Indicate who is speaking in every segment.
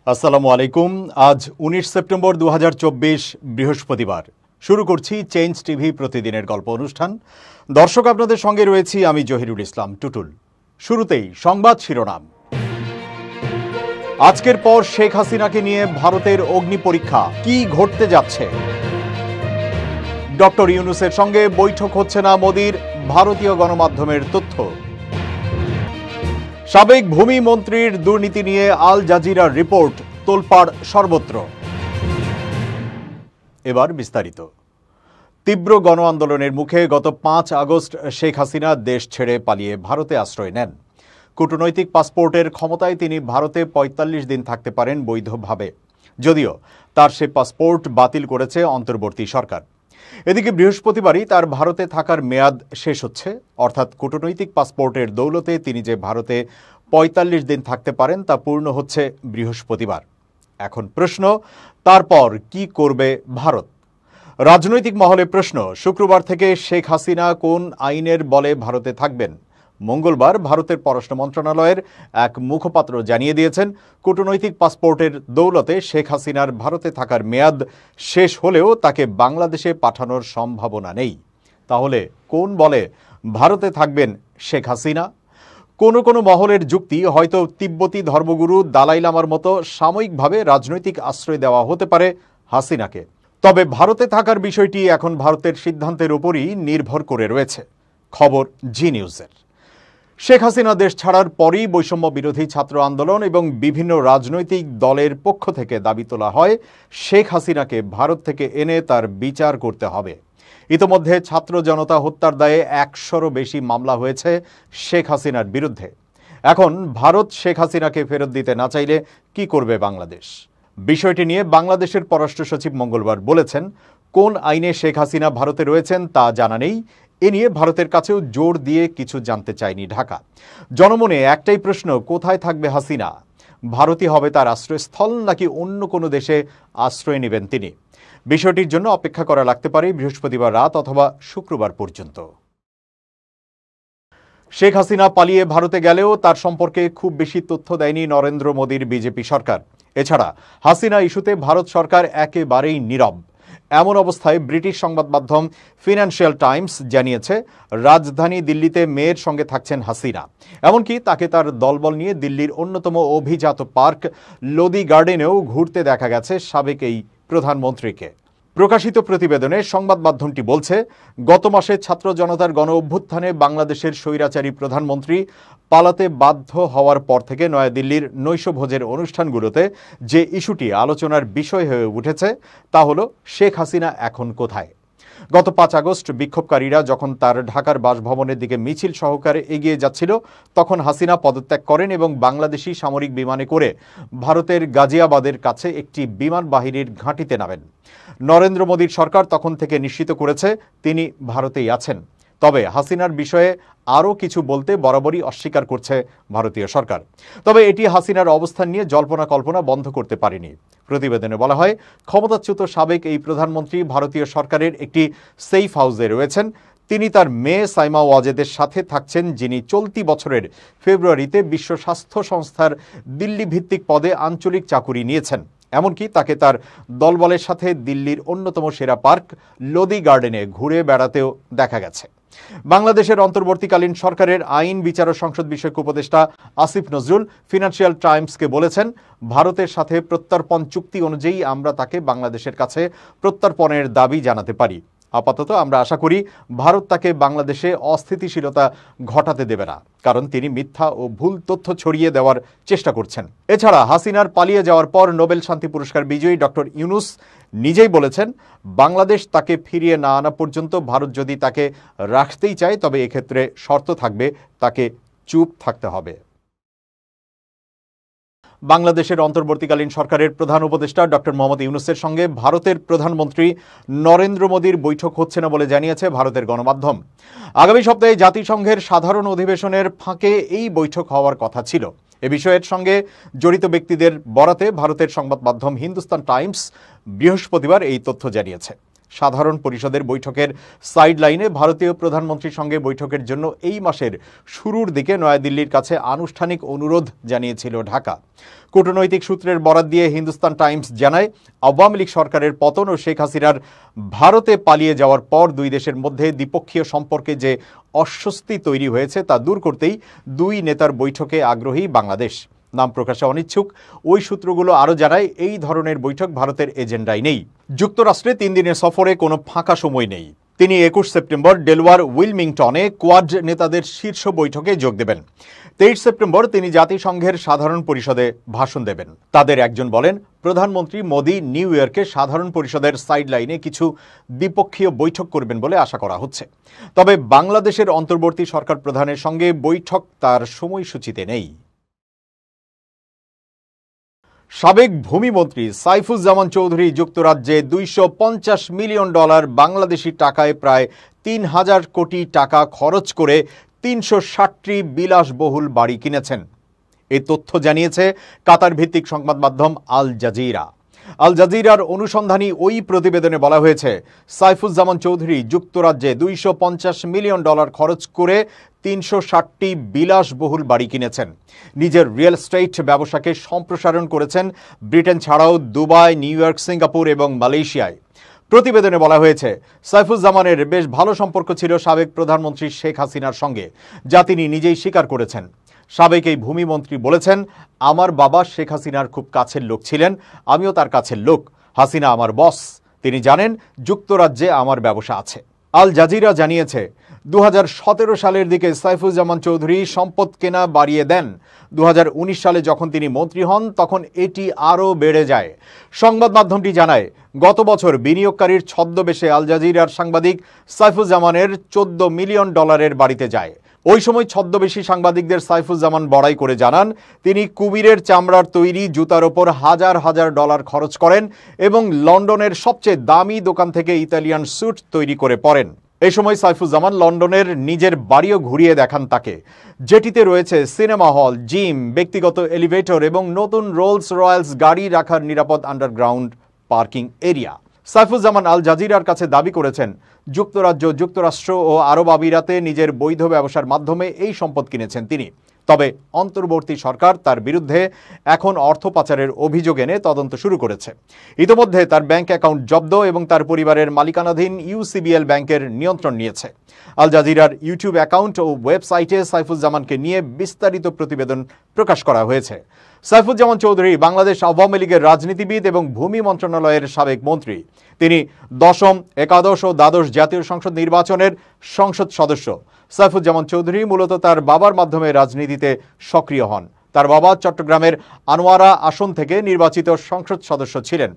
Speaker 1: আসসালামু আলাইকুম। আজ 19 সেপ্টেম্বর 2024 বৃহস্পতিবার। শুরু করছি চেঞ্জ টিভি প্রতিদিনের গল্প অনুষ্ঠান। দর্শক, আপনাদের সঙ্গে রয়েছি আমি জহিরুল ইসলাম টুটুল। শুরুতেই সংবাদ শিরোনাম। আজকের পর শেখ হাসিনাকে নিয়ে ভারতের অগ্নি পরীক্ষা, কি ঘটতে যাচ্ছে? ডক্টর ইউনূসের সঙ্গে বৈঠক হচ্ছে না মোদির, ভারতীয় গণমাধ্যমের তথ্য। সাবেক ভূমি মন্ত্রীর দুর্নীতি নিয়ে আল জাজিরার রিপোর্ট, তোলপাড় সর্বত্র। এবার বিস্তারিত। তীব্র গণ আন্দোলনের মুখে গত 5 আগস্ট শেখ হাসিনা দেশ ছেড়ে পালিয়ে ভারতে আশ্রয় নেন। কূটনৈতিক পাসপোর্টের ক্ষমতায় তিনি ভারতে 45 দিন থাকতে পারেন বৈধভাবে, যদিও তার সে পাসপোর্ট বাতিল করেছে অন্তর্বর্তী সরকার। এদিকে বৃহস্পতিবারই তার ভারতে থাকার মেয়াদ শেষ হচ্ছে, অর্থাৎ কূটনৈতিক পাসপোর্টের দৌলতে তিনি যে ভারতে 45 দিন থাকতে পারেন তা পূর্ণ হচ্ছে বৃহস্পতিবার। এখন প্রশ্ন, তারপর কি করবে ভারত? রাজনৈতিক মহলে প্রশ্ন, শুক্রবার থেকে শেখ হাসিনা কোন আইনের বলে ভারতে থাকবেন? মঙ্গলবার ভারতের পররাষ্ট্র মন্ত্রণালয়ের এক মুখপাত্র জানিয়ে দিয়েছেন, কূটনৈতিক পাসপোর্টের দৌলতে শেখ হাসিনার ভারতে থাকার মেয়াদ শেষ হলেও তাকে বাংলাদেশে পাঠানোর সম্ভাবনা নেই। তাহলে কোন বলে ভারতে থাকবেন শেখ হাসিনা? কোনো মহলের যুক্তি, হয়তো তিব্বতী ধর্মগুরু দালাই লামার মতো সাময়িকভাবে রাজনৈতিক আশ্রয় দেওয়া হতে পারে হাসিনাকে। তবে ভারতে থাকার বিষয়টি এখন ভারতের সিদ্ধান্তের উপরই নির্ভর করে রয়েছে। খবর জি নিউজের। শেখ হাসিনা দেশ ছাড়ার পরই বৈষম্য বিরোধী ছাত্র আন্দোলন এবং বিভিন্ন রাজনৈতিক দলের পক্ষ থেকে দাবি তোলা হয়, শেখ হাসিনাকে ভারত থেকে এনে তার বিচার করতে হবে। ইতোমধ্যে ছাত্র জনতা হত্যার দায়ে 100-রও বেশি মামলা হয়েছে শেখ হাসিনার বিরুদ্ধে। এখন ভারত শেখ হাসিনাকে ফেরত দিতে না চাইলে কি করবে বাংলাদেশ? বিষয়টি নিয়ে বাংলাদেশের পররাষ্ট্র সচিব মঙ্গলবার বলেছেন, কোন আইনে শেখ হাসিনা ভারতে রয়েছেন তা জানা নেই। এ নিয়ে ভারতের কাছেও জোর দিয়ে কিছু জানতে চায়নি ঢাকা। জনমনে একটাই প্রশ্ন, কোথায় থাকবে হাসিনা? ভারতই হবে তার আশ্রয়স্থল, নাকি অন্য কোনো দেশে আশ্রয় নেবেন তিনি? বিষয়টির জন্য অপেক্ষা করা লাগতে পারে বৃহস্পতিবার রাত অথবা শুক্রবার পর্যন্ত। শেখ হাসিনা পালিয়ে ভারতে গেলেও তার সম্পর্কে খুব বেশি তথ্য দেয়নি নরেন্দ্র মোদীর বিজেপি সরকার। এছাড়া হাসিনা ইস্যুতে ভারত সরকার একেবারেই নীরব। এমন অবস্থায় ব্রিটিশ সংবাদ মাধ্যম ফিনান্সিয়াল টাইমস জানিয়েছে, রাজধানী দিল্লিতে মেয়ের সঙ্গে থাকছেন হাসিনা। এমনকি তাকে তার দলবল নিয়ে দিল্লির অন্যতম অভিজাত পার্ক লোদি গার্ডেনেও ঘুরতে দেখা গেছে সাবেক এই প্রধানমন্ত্রীকে। প্রকাশিত প্রতিবেদনে সংবাদ মাধ্যমটি বলছে, গত মাসে ছাত্র জনতার গণ অভ্যুত্থানে বাংলাদেশের স্বৈরাচারী প্রধানমন্ত্রী পালাতে বাধ্য হওয়ার পর থেকে নয়াদিল্লির নৈশভোজের অনুষ্ঠানগুলোতে যে ইস্যুটি আলোচনার বিষয় হয়ে উঠেছে তা হল, শেখ হাসিনা এখন কোথায়? গত 5 আগস্ট বিক্ষোভকারীরা যখন তার ঢাকার বাসভবনের দিকে মিছিল সহকারে এগিয়ে যাচ্ছিল, তখন হাসিনা পদত্যাগ করেন এবং বাংলাদেশি সামরিক বিমানে করে ভারতের গাজিয়াবাদের কাছে একটি বিমান বাহিনীর ঘাঁটিতে নামেন। নরেন্দ্র মোদীর সরকার তখন থেকে নিশ্চিত করেছে তিনি ভারতেই আছেন। তবে হাসিনার বিষয়ে আরও কিছু বলতে বরাবরই অস্বীকার করছে ভারতীয় সরকার। তবে এটি হাসিনার অবস্থান নিয়ে জল্পনা কল্পনা বন্ধ করতে পারেনি। প্রতিবেদনে বলা হয়, ক্ষমতাচ্যুত সাবেক এই প্রধানমন্ত্রী ভারতীয় সরকারের একটি সেফ হাউসে রয়েছেন। তিনি তার মেয়ে সাইমা ওয়াজেদের সাথে থাকছেন, যিনি চলতি বছরের ফেব্রুয়ারিতে বিশ্ব স্বাস্থ্য সংস্থার দিল্লি ভিত্তিক পদে আঞ্চলিক চাকুরি নিয়েছেন। এমনকি তাকে তার দলবলের সাথে দিল্লির অন্যতম সেরা পার্ক লোদি গার্ডেনে ঘুরে বেড়াতেও দেখা গেছে। বাংলাদেশের অন্তর্বর্তীকালীন সরকারের আইন বিচার ও সংসদ বিষয়ক উপদেষ্টা আসিফ নজরুল ফিনান্সিয়াল টাইমসকে বলেছেন, ভারতের সাথে প্রত্যর্পণ চুক্তি অনুযায়ী আমরা তাকে বাংলাদেশের কাছে প্রত্যর্পণের দাবি জানাতে পারি। আপাতত আমরা আশা করি ভারত তাকে বাংলাদেশে অস্থিতিশীলতা ঘটাতে দেবে না, কারণ তিনি মিথ্যা ও ভুল তথ্য ছড়িয়ে দেওয়ার চেষ্টা করছেন। এছাড়া হাসিনার পালিয়ে যাওয়ার পর নোবেল শান্তি পুরস্কার বিজয়ী ডক্টর ইউনূস নিজেই বলেছেন, বাংলাদেশ তাকে ফিরিয়ে না আনা পর্যন্ত ভারত যদি তাকে রাখতেই চায়, তবে এক্ষেত্রে শর্ত থাকবে, তাকে চুপ থাকতে হবে। বাংলাদেশের অন্তর্বর্তীকালীন সরকারের প্রধান উপদেষ্টা ডক্টর মোহাম্মদ ইউনূসের সঙ্গে ভারতের প্রধানমন্ত্রী নরেন্দ্র মোদীর বৈঠক হচ্ছে না বলে জানিয়েছে ভারতের গণমাধ্যম। আগামী সপ্তাহে জাতিসংঘের সাধারণ অধিবেশনের ফাঁকে এই বৈঠক হওয়ার কথা ছিল। এ বিষয়ের সঙ্গে জড়িত ব্যক্তিদের বরাতে ভারতের সংবাদ মাধ্যম হিন্দুস্তান টাইমস বৃহস্পতিবার এই তথ্য জানিয়েছে। সাধারণ পরিষদের বৈঠকের সাইডলাইনে ভারতীয় প্রধানমন্ত্রীর সঙ্গে বৈঠকের জন্য এই মাসের শুরুর দিকে নয়াদিল্লির কাছে আনুষ্ঠানিক অনুরোধ জানিয়েছিল ঢাকা। কূটনৈতিক সূত্রের বরাত দিয়ে হিন্দুস্তান টাইমস জানায়, আওয়ামী লীগ সরকারের পতন ও শেখ হাসিনার ভারতে পালিয়ে যাওয়ার পর দুই দেশের মধ্যে দ্বিপক্ষীয় সম্পর্কে যে অস্বস্তি তৈরি হয়েছে তা দূর করতেই দুই নেতার বৈঠকে আগ্রহী বাংলাদেশ। নাম প্রকাশে অনিচ্ছুক ওই সূত্রগুলো আরও জানায়, এই ধরনের বৈঠক ভারতের এজেন্ডায় নেই। যুক্তরাষ্ট্রে 3 দিনের সফরে কোনো ফাঁকা সময় নেই। তিনি 21 সেপ্টেম্বর ডেলওয়ার উইলমিংটনে কোয়াড নেতাদের শীর্ষ বৈঠকে যোগ দেবেন। 23 সেপ্টেম্বর তিনি জাতিসংঘের সাধারণ পরিষদে ভাষণ দেবেন। তাদের একজন বলেন, প্রধানমন্ত্রী মোদি নিউ ইয়র্কে সাধারণ পরিষদের সাইডলাইনে কিছু দ্বিপক্ষীয় বৈঠক করবেন বলে আশা করা হচ্ছে। তবে বাংলাদেশের অন্তর্বর্তী সরকার প্রধানের সঙ্গে বৈঠক তার সময়সূচিতে নেই। সাবেক ভূমিমন্ত্রী সাইফুজ্জামান চৌধুরী যুক্তরাজ্যে $250 মিলিয়ন বাংলাদেশি টাকায় প্রায় 3000 কোটি টাকা খরচ করে 360টি বিলাসবহুল বাড়ি কিনেছেন। এই তথ্য জানিয়েছে কাতার ভিত্তিক সংবাদ মাধ্যম আল জাজিরা। আল জাজিরার অনুসন্ধানী ওই প্রতিবেদনে বলা হয়েছে, সাইফুজ্জামান চৌধুরী যুক্তরাজ্যে $250 মিলিয়ন খরচ করে 360টি বিলাসবহুল বাড়ি কিনেছেন। নিজের রিয়েল এস্টেট ব্যবসাকে সম্প্রসারণ করেছেন ব্রিটেন ছাড়াও দুবাই, নিউ ইয়র্ক, সিঙ্গাপুর এবং মালয়েশিয়ায়। প্রতিবেদনে বলা হয়েছে, সাইফুজ্জামানের বেশ ভালো সম্পর্ক ছিল সাবেক প্রধানমন্ত্রী শেখ হাসিনার সঙ্গে, যা তিনি নিজেই স্বীকার করেছেন। সাবেক এই ভূমিমন্ত্রী বলেছেন, আমার বাবা শেখ হাসিনার খুব কাছের লোক ছিলেন, আমিও তার কাছের লোক। হাসিনা আমার বস, তিনি জানেন যুক্তরাজ্যে আমার ব্যবসা আছে। আল জাজিরা জানিয়েছে, 2017 সালের দিকে সাইফুজ্জামান চৌধুরী সম্পদ কেনা বাড়িয়ে দেন। 2019 সালে যখন তিনি মন্ত্রী হন তখন এটি আরও বেড়ে যায়। সংবাদ মাধ্যমটি জানায়, গত বছর বিনিয়োগকারীর ছদ্মবেশে আল জাজিরার সাংবাদিক সাইফুজ্জামানের $14 মিলিয়ন বাড়িতে যায়। ওই সময় ছদ্মবেশী সাংবাদিকদের সাইফুজ্জামান বড়াই করে জানান, তিনি কুমিরের চামড়ার তৈরি জুতার ওপর হাজার হাজার ডলার খরচ করেন এবং লন্ডনের সবচেয়ে দামি দোকান থেকে ইতালিয়ান স্যুট তৈরি করে পরেন। এই সময় সাইফুজ্জামান লন্ডনের নিজের বাড়িও ঘুরিয়ে দেখান তাকে, যেটিতে রয়েছে সিনেমা হল, জিম, ব্যক্তিগত এলিভেটর এবং নতুন রোলস রয়্যালস গাড়ি রাখার নিরাপদ আন্ডারগ্রাউন্ড পার্কিং এরিয়া। সাইফুজ্জামান আল জাজিরার কাছে দাবি করেছেন, যুক্তরাজ্য, যুক্তরাষ্ট্র ও আরব আমিরাতে নিজের বৈধ ব্যবসার মাধ্যমে এই সম্পদ কিনেছেন তিনি। তবে অন্তর্বর্তী সরকার তার বিরুদ্ধে এখন অর্থ পাচারের অভিযোগ এনে তদন্ত শুরু করেছে। ইতোমধ্যে তার ব্যাংক অ্যাকাউন্ট জব্দ এবং তার পরিবারের মালিকানাধীন ইউসিবিএল ব্যাংকের নিয়ন্ত্রণ নিয়েছে। আল জাজিরার ইউটিউব অ্যাকাউন্ট ও ওয়েবসাইটে সাইফুজ্জামানকে নিয়ে বিস্তারিত প্রতিবেদন প্রকাশ করা হয়েছে। সাইফুজ্জামান চৌধুরী বাংলাদেশ আওয়ামী লীগের রাজনীতিবিদ এবং ভূমি মন্ত্রণালয়ের সাবেক মন্ত্রী। তিনি 10ম, একাদশ ও দ্বাদশ জাতীয় সংসদ নির্বাচনের সংসদ সদস্য। সাইফুজ্জামান চৌধুরী মূলত তার বাবার মাধ্যমে রাজনীতিতে সক্রিয় হন। তার বাবা চট্টগ্রামের আনোয়ারা আসন থেকে নির্বাচিত সংসদ সদস্য ছিলেন।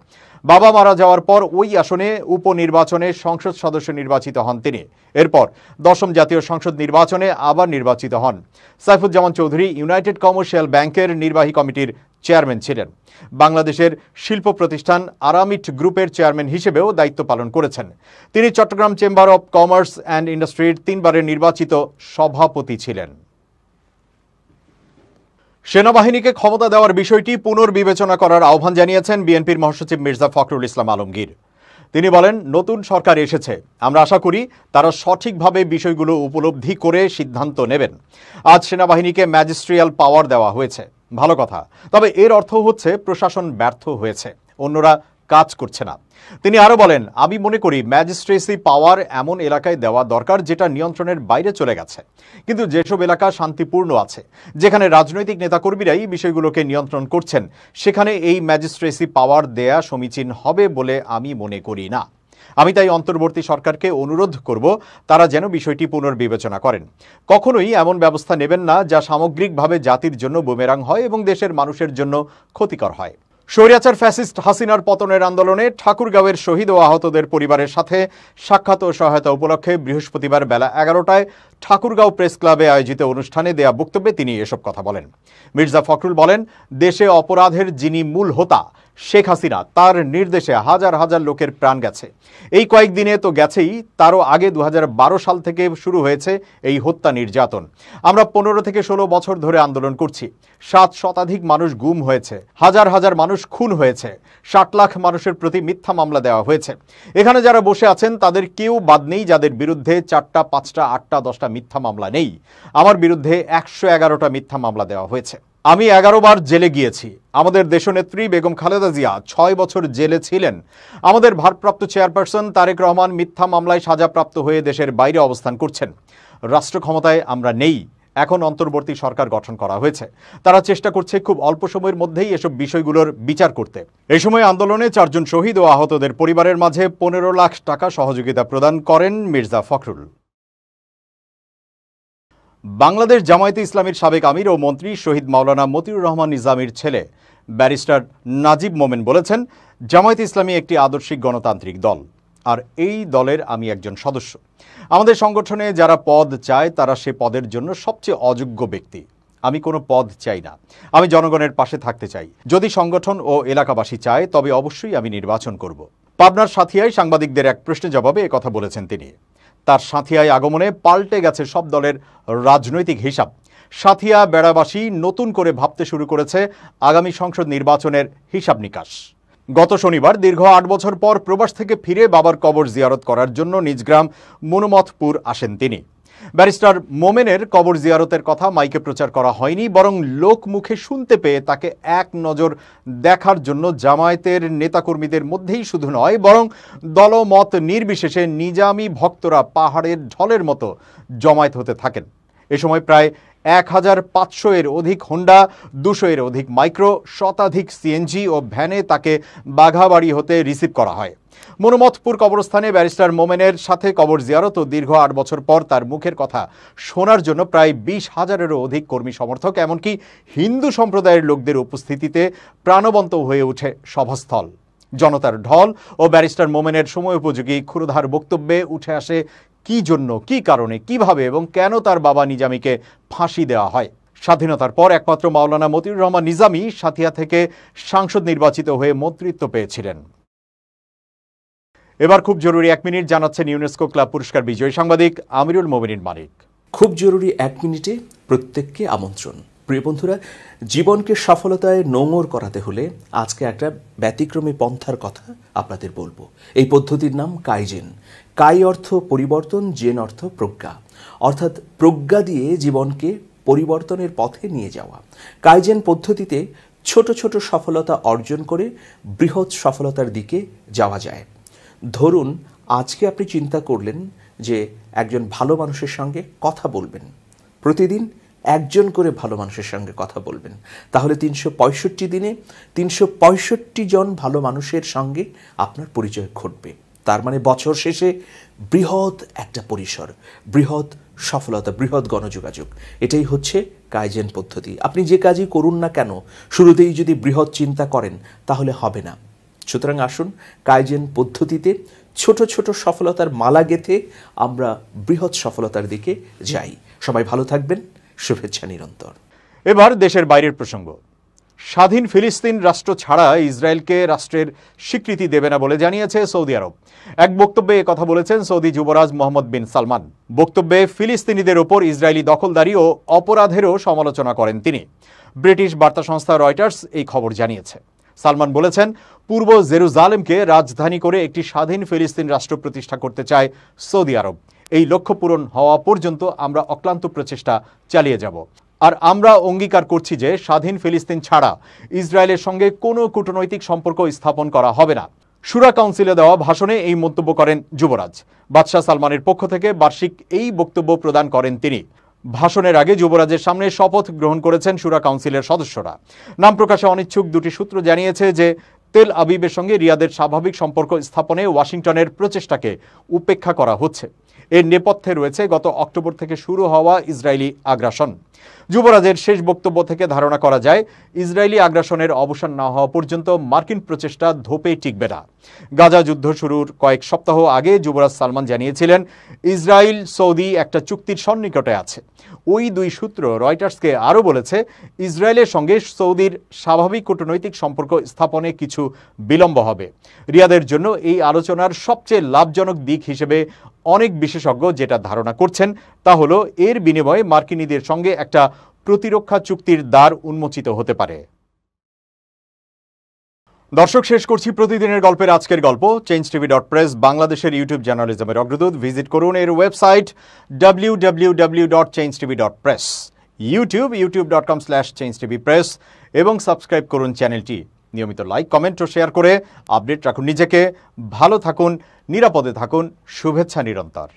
Speaker 1: বাবা মারা যাওয়ার পর ওই আসনে উপনির্বাচনে সংসদ সদস্য নির্বাচিত হন তিনি। এরপর 10ম জাতীয় সংসদ নির্বাচনে আবার নির্বাচিত হন। সাইফুজ্জামান চৌধুরী ইউনাইটেড কমার্শিয়াল ব্যাংকের নির্বাহী কমিটির চেয়ারম্যান ছিলেন। বাংলাদেশের শিল্প প্রতিষ্ঠান আরামিট গ্রুপের চেয়ারম্যান হিসেবেও দায়িত্ব পালন করেছেন। তিনি Chattogram chamber of commerce and ইন্ডাস্ট্রির 3বারের নির্বাচিত সভাপতি ছিলেন। সেনাবাহিনীকে ক্ষমতা দেওয়ার বিষয়টি পুনর্বিবেচনা করার আহ্বান জানিয়েছেন বিএনপির মহাসচিব মির্জা ফখরুল ইসলাম আলমগীর। তিনি বলেন, নতুন সরকার এসেছে, আমরা আশা করি তারা সঠিকভাবে বিষয়গুলো উপলব্ধি করে সিদ্ধান্ত নেবেন। আজ সেনাবাহিনীকে ম্যাজিস্ট্রিয়াল পাওয়ার দেওয়া হয়েছে, ভালো কথা, তবে এর অর্থ হচ্ছে প্রশাসন ব্যর্থ হয়েছে, অন্যরা কাজ করছে না। তিনি আরো বলেন, আমি মনে করি ম্যাজিস্ট্রেসি পাওয়ার এমন এলাকায় দেওয়া দরকার যেটা নিয়ন্ত্রণের বাইরে চলে গেছে, কিন্তু যেসব এলাকা শান্তিপূর্ণ আছে, যেখানে রাজনৈতিক নেতাকর্মীরাই বিষয়গুলোকে নিয়ন্ত্রণ করছেন, সেখানে এই ম্যাজিস্ট্রেসি পাওয়ার দেয়া সমীচীন হবে বলে আমি মনে করি না। আমি তাই অন্তর্বর্তী সরকারকে অনুরোধ করব তারা যেন বিষয়টি পুনর্বিবেচনা করেন। কখনোই এমন ব্যবস্থা নেবেন না যা সামগ্রিকভাবে জাতির জন্য বুমেরাং হয় এবং দেশের মানুষের জন্য ক্ষতিকর হয়। স্বৈরাচার ফ্যাসিস্ট হাসিনার পতনের আন্দোলনে ঠাকুরগাঁওয়ের শহীদ ও আহতদের পরিবারের সাথে সাক্ষাৎ ও সহায়তা উপলক্ষে বৃহস্পতিবার বেলা 11টায় ঠাকুরগাঁও প্রেস ক্লাবে আয়োজিত অনুষ্ঠানে দেয়া বক্তব্যে তিনি এসব কথা বলেন। মির্জা ফখরুল বলেন, দেশে অপরাধের যিনি মূল হোতা শেখ হাসিনা তার নির্দেশে হাজার হাজার লোকের প্রাণ গেছে। এই কয়েকদিনে তো গেছেই, তারও আগে 2012 সাল থেকে শুরু হয়েছে এই হত্যা নির্যাতন। আমরা 15 থেকে 16 বছর ধরে আন্দোলন করছি। 7 শতাধিক মানুষ গুম হয়েছে, হাজার হাজার মানুষ খুন হয়েছে, 60 লাখ মানুষের প্রতি মিথ্যা মামলা দেওয়া হয়েছে। এখানে যারা বসে আছেন তাদের কেউ বাদ নেই যাদের বিরুদ্ধে 4টা, 5টা, 8টা, 10টা মিথ্যা মামলা নেই। আমার বিরুদ্ধে 111টা মিথ্যা মামলা দেওয়া হয়েছে। আমি 11 বার জেলে গিয়েছি। আমাদের দেশনেত্রী বেগম খালেদা জিয়া 6 বছর জেলে ছিলেন। আমাদের ভারপ্রাপ্ত চেয়ারপারসন তারেক রহমান মিথ্যা মামলায় সাজাপ্রাপ্ত হয়ে দেশের বাইরে অবস্থান করছেন। রাষ্ট্র ক্ষমতায় আমরা নেই। এখন অন্তর্বর্তী সরকার গঠন করা হয়েছে। তারা চেষ্টা করছে খুব অল্প সময়ের মধ্যেই এসব বিষয়গুলোর বিচার করতে। এই সময় আন্দোলনে 4 জন শহীদ ও আহতদের পরিবারের মাঝে 15 লাখ টাকা সহযোগিতা প্রদান করেন মির্জা ফখরুল। বাংলাদেশ জামায়াতে ইসলামীর সাবেক আমির ও মন্ত্রী শহীদ মাওলানা মতিউর রহমান নিজামীর ছেলে ব্যারিস্টার নাজিব মোমেন বলেছেন, জামায়াতে ইসলামী একটি আদর্শিক গণতান্ত্রিক দল, আর এই দলের আমি একজন সদস্য। আমাদের সংগঠনে যারা পদ চায় তারা সে পদের জন্য সবচেয়ে অযোগ্য ব্যক্তি। আমি কোনো পদ চাই না, আমি জনগণের পাশে থাকতে চাই। যদি সংগঠন ও এলাকাবাসী চায় তবে অবশ্যই আমি নির্বাচন করব। পাবনার সাথিয়ায় সাংবাদিকদের এক প্রশ্নের জবাবে একথা বলেছেন তিনি। তার সাথিয়ায় আগমনে পাল্টে গেছে সব দলের রাজনৈতিক হিসাব। সাথিয়া বেড়াবাসী নতুন করে ভাবতে শুরু করেছে আগামী সংসদ নির্বাচনের হিসাব নিকাশ। গত শনিবার দীর্ঘ 8 বছর পর প্রবাস থেকে ফিরে বাবার কবর জিয়ারত করার জন্য নিজ গ্রাম মনুমতপুর আসেন তিনি। ব্যারিস্টার মোমেনের কবর জিয়ারতের কথা মাইকে প্রচার করা হয়নি, বরং লোক মুখে শুনতে পেয়ে তাকে এক নজর দেখার জন্য জামায়াতের নেতাকর্মীদের মধ্যেই শুধু নয়, বরং দলমত নির্বিশেষে নিজামী ভক্তরা পাহাড়ের ঢলের মতো জমায়েত হতে থাকেন। এ সময় প্রায় 1500 এর অধিক হোন্ডা, 200 এর অধিক মাইক্রো, শতাধিক সিএনজি ও ভ্যানে তাকে বাঘাবাড়ি হতে রিসিভ করা হয়। মনুমতপুর কবরস্থানে ব্যারিস্টার মোমেনের সাথে কবর জিয়ারত ও দীর্ঘ 8 বছর পর তার মুখের কথা শোনার জন্য প্রায় 20,000-এরও অধিক কর্মী সমর্থক, এমনকি হিন্দু সম্প্রদায়ের লোকদের উপস্থিতিতে প্রাণবন্ত হয়ে ওঠে সভাস্থল। জনতার ঢল ও ব্যারিস্টার মোমেনের সময় উপযোগী ক্ষুরধার বক্তব্যে উঠে আসে কি জন্য, কি কারণে, কিভাবে এবং কেন তার বাবা নিজামীকে ফাঁসি দেওয়া হয়। স্বাধীনতার পর একমাত্র মাওলানা মতিউর রহমান নিজামী সাথিয়া থেকে সাংসদ নির্বাচিত হয়ে মন্ত্রিত্ব পেয়েছিলেন। এবার খুব জরুরি 1 মিনিট জানাচ্ছেন ইউনেস্কো ক্লাব পুরস্কার বিজয়ী সাংবাদিক আমিরুল মোমিনিন মানিক।
Speaker 2: খুব জরুরি 1 মিনিটে প্রত্যেককে আমন্ত্রণ। প্রিয় বন্ধুরা, জীবনকে সফলতায় নোঙর করাতে হলে আজকে একটা ব্যতিক্রমী পন্থার কথা আপনাদের বলবো। এই পদ্ধতির নাম কাইজেন। কাই অর্থ পরিবর্তন, জেন অর্থ প্রজ্ঞা, অর্থাৎ প্রজ্ঞা দিয়ে জীবনকে পরিবর্তনের পথে নিয়ে যাওয়া। কাইজেন পদ্ধতিতে ছোট ছোট সফলতা অর্জন করে বৃহৎ সফলতার দিকে যাওয়া যায়। ধরুন আজকে আপনি চিন্তা করলেন যে একজন ভালো মানুষের সঙ্গে কথা বলবেন, প্রতিদিন একজন করে ভালো মানুষের সঙ্গে কথা বলবেন, তাহলে 365 দিনে 365 জন ভালো মানুষের সঙ্গে আপনার পরিচয় ঘটবে। তার মানে বছর শেষে বৃহৎ একটা পরিসর, বৃহৎ সফলতা, বৃহৎ গণযোগাযোগ। এটাই হচ্ছে কাইজেন পদ্ধতি। আপনি যে কাজই করুন না কেন শুরুতেই যদি বৃহৎ চিন্তা করেন তাহলে হবে না। সুতরাং আসুন কাইজেন পদ্ধতিতে ছোট ছোট সফলতার মালা গেঁথে আমরা বৃহৎ সফলতার দিকে যাই। সবাই ভালো থাকবেন, শুভেচ্ছা নিরন্তর।
Speaker 1: এবার দেশের বাইরের প্রসঙ্গ। স্বাধীন ফিলিস্তিন রাষ্ট্র ছাড়া ইসরায়েলকে রাষ্ট্রের স্বীকৃতি দেবে না বলে জানিয়েছে সৌদি আরব। এক বক্তব্যে কথা বলেছেন সৌদি যুবরাজ মোহাম্মদ বিন সালমান। বক্তব্যে ফিলিস্তিনিদের ওপর ইসরায়েলি দখলদারি ও অপরাধেরও সমালোচনা করেন তিনি। ব্রিটিশ বার্তা সংস্থা রয়টার্স এই খবর জানিয়েছে। সালমান বলেছেন, পূর্ব জেরুজালেমকে রাজধানী করে একটি স্বাধীন ফিলিস্তিন রাষ্ট্র প্রতিষ্ঠা করতে চায় সৌদি আরব। এই লক্ষ্য পূরণ হওয়া পর্যন্ত আমরা অক্লান্ত প্রচেষ্টা চালিয়ে যাব। আর আমরা অঙ্গীকার করছি যে স্বাধীন ফিলিস্তিন ছাড়া ইসরায়েলের সঙ্গে কোনো কূটনৈতিক সম্পর্ক স্থাপন করা হবে না। শুরা কাউন্সিলে দেওয়া ভাষণে এই মন্তব্য করেন যুবরাজ। বাদশাহ সালমানের পক্ষ থেকে বার্ষিক এই বক্তব্য প্রদান করেন তিনি। ভাষণের আগে যুবরাজের সামনে শপথ গ্রহণ করেছেন শুরা কাউন্সিলের সদস্যরা। নাম প্রকাশে অনিচ্ছুক দুটি সূত্র জানিয়েছে যে তেল আবিবের সঙ্গে রিয়াদের স্বাভাবিক সম্পর্ক স্থাপনে ওয়াশিংটনের প্রচেষ্টাকে উপেক্ষা করা হচ্ছে। এর নেপথ্যে রয়েছে গত অক্টোবর থেকে শুরু হওয়া ইসরায়েলি আগ্রাসন। যুবরাজের শেষ বক্তব্য থেকে ধারণা করা যায়, ইসরায়েলি আগ্রাসনের অবসান না হওয়া পর্যন্ত মার্কিন প্রচেষ্টা ধোপে টিকবে না। গাজা যুদ্ধ শুরুর কয়েক সপ্তাহ আগে যুবরাজ সালমান জানিয়েছিলেন, ইসরায়েল সৌদি একটা চুক্তির সন্নিকটে আছে। ওই দুই সূত্র রয়টার্সকে আরও বলেছে, ইসরায়েলের সঙ্গে সৌদির স্বাভাবিক কূটনৈতিক সম্পর্ক স্থাপনে কিছু বিলম্ব হবে। রিয়াদের জন্য এই আলোচনার সবচেয়ে লাভজনক দিক হিসেবে অনেক বিশেষজ্ঞ যেটা ধারণা করছেন তা হলো, এর বিনিময়ে মার্কিনীদের সঙ্গে একটা প্রতিরক্ষা চুক্তির দ্বার উন্মোচিত হতে পারে। দর্শক, শেষ করছি প্রতিদিনের গল্পের আজকের গল্প। changetv.press বাংলাদেশের ইউটিউব জার্নালিজমের অগ্রদূত। ভিজিট করুন এর ওয়েবসাইট www.changetv.press, youtube.com/changetvpress এবং সাবস্ক্রাইব করুন চ্যানেলটি। নিয়মিত লাইক, কমেন্ট ও শেয়ার করে আপডেট রাখুন নিজেকে। ভালো থাকুন, নিরাপদে থাকুন। শুভেচ্ছা নিরন্তর।